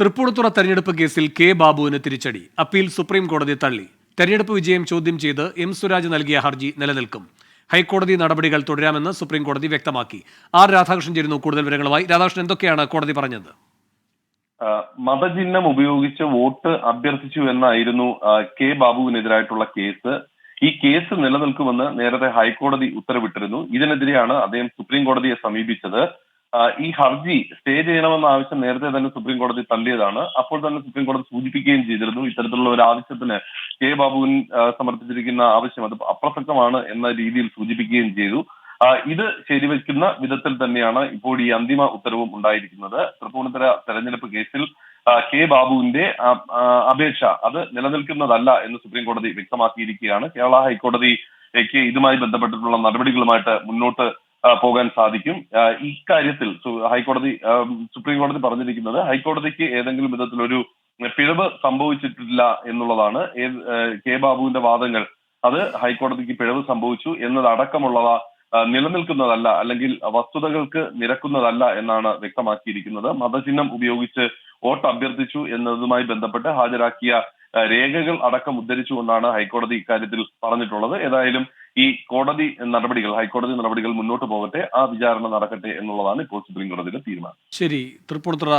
തൃപ്പൂണിത്തുറ തെരഞ്ഞെടുപ്പ് കേസിൽ കെ ബാബുവിന് തിരിച്ചടി. അപ്പീൽ സുപ്രീം കോടതി തള്ളി. തെരഞ്ഞെടുപ്പ് വിജയം ചോദ്യം ചെയ്ത് എം സ്വരാജ് നൽകിയ ഹർജി നിലനിൽക്കും. ഹൈക്കോടതി നടപടികൾ തുടരാമെന്ന് സുപ്രീം കോടതി വ്യക്തമാക്കി. ആർ രാധാകൃഷ്ണൻ ചേരുന്നു കൂടുതൽ വിവരങ്ങളുമായി. രാധാകൃഷ്ണൻ, എന്തൊക്കെയാണ് കോടതി പറഞ്ഞത്? മതചിഹ്നം ഉപയോഗിച്ച് വോട്ട് അഭ്യർത്ഥിച്ചു എന്നായിരുന്നു കെ ബാബുവിനെതിരായിട്ടുള്ള കേസ്. ഈ കേസ് നിലനിൽക്കുമെന്ന് നേരത്തെ ഹൈക്കോടതി ഉത്തരവിട്ടിരുന്നു. ഇതിനെതിരെയാണ് അദ്ദേഹം സുപ്രീം കോടതിയെ സമീപിച്ചത്. ഈ ഹർജി സ്റ്റേ ചെയ്യണമെന്ന ആവശ്യം നേരത്തെ തന്നെ സുപ്രീം കോടതി തള്ളിയതാണ്. അപ്പോൾ തന്നെ സുപ്രീം കോടതി സൂചിപ്പിക്കുകയും ചെയ്തിരുന്നു ഇത്തരത്തിലുള്ള ഒരു ആവശ്യത്തിന് കെ ബാബുവിൻ സമർപ്പിച്ചിരിക്കുന്ന ആവശ്യം അത് അപ്രസക്തമാണ് എന്ന രീതിയിൽ സൂചിപ്പിക്കുകയും ചെയ്തു. ഇത് ശരിവെക്കുന്ന വിധത്തിൽ തന്നെയാണ് ഇപ്പോൾ ഈ അന്തിമ ഉത്തരവും ഉണ്ടായിരിക്കുന്നത്. തൃപ്പൂണിത്തുറ തെരഞ്ഞെടുപ്പ് കേസിൽ കെ ബാബുവിന്റെ അപേക്ഷ അത് നിലനിൽക്കുന്നതല്ല എന്ന് സുപ്രീം കോടതി വ്യക്തമാക്കിയിരിക്കുകയാണ്. കേരള ഹൈക്കോടതിക്ക് ഇതുമായി ബന്ധപ്പെട്ടിട്ടുള്ള നടപടികളുമായിട്ട് മുന്നോട്ട് പോകാൻ സാധിക്കും. ഇക്കാര്യത്തിൽ സുപ്രീം കോടതി പറഞ്ഞിരിക്കുന്നത് ഹൈക്കോടതിക്ക് ഏതെങ്കിലും വിധത്തിലൊരു പിഴവ് സംഭവിച്ചിട്ടില്ല എന്നുള്ളതാണ്. കെ ബാബുവിന്റെ വാദങ്ങൾ അത് ഹൈക്കോടതിക്ക് പിഴവ് സംഭവിച്ചു എന്നതടക്കമുള്ളവ നിലനിൽക്കുന്നതല്ല, അല്ലെങ്കിൽ വസ്തുതകൾക്ക് നിരക്കുന്നതല്ല എന്നാണ് വ്യക്തമാക്കിയിരിക്കുന്നത്. മതചിഹ്നം ഉപയോഗിച്ച് വോട്ട് അഭ്യർത്ഥിച്ചു എന്നതുമായി ബന്ധപ്പെട്ട് ഹാജരാക്കിയ രേഖകൾ അടക്കം ഉദ്ധരിച്ചുകൊണ്ടാണ് ഹൈക്കോടതി ഇക്കാര്യത്തിൽ പറഞ്ഞിട്ടുള്ളത്. ഏതായാലും ഈ ഹൈക്കോടതി നടപടികൾ മുന്നോട്ട് പോകട്ടെ, ആ വിചാരണ നടക്കട്ടെ എന്നുള്ളതാണ് ഇപ്പോൾ സുപ്രീം കോടതിയുടെ തീരുമാനം. ശരി. തൃപ്പൂണിത്തുറ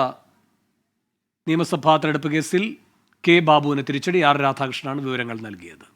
നിയമസഭാ തെരഞ്ഞെടുപ്പ് കേസിൽ കെ ബാബുവിന് തിരിച്ചടി. ആർ രാധാകൃഷ്ണനാണ് വിവരങ്ങൾ നൽകിയത്.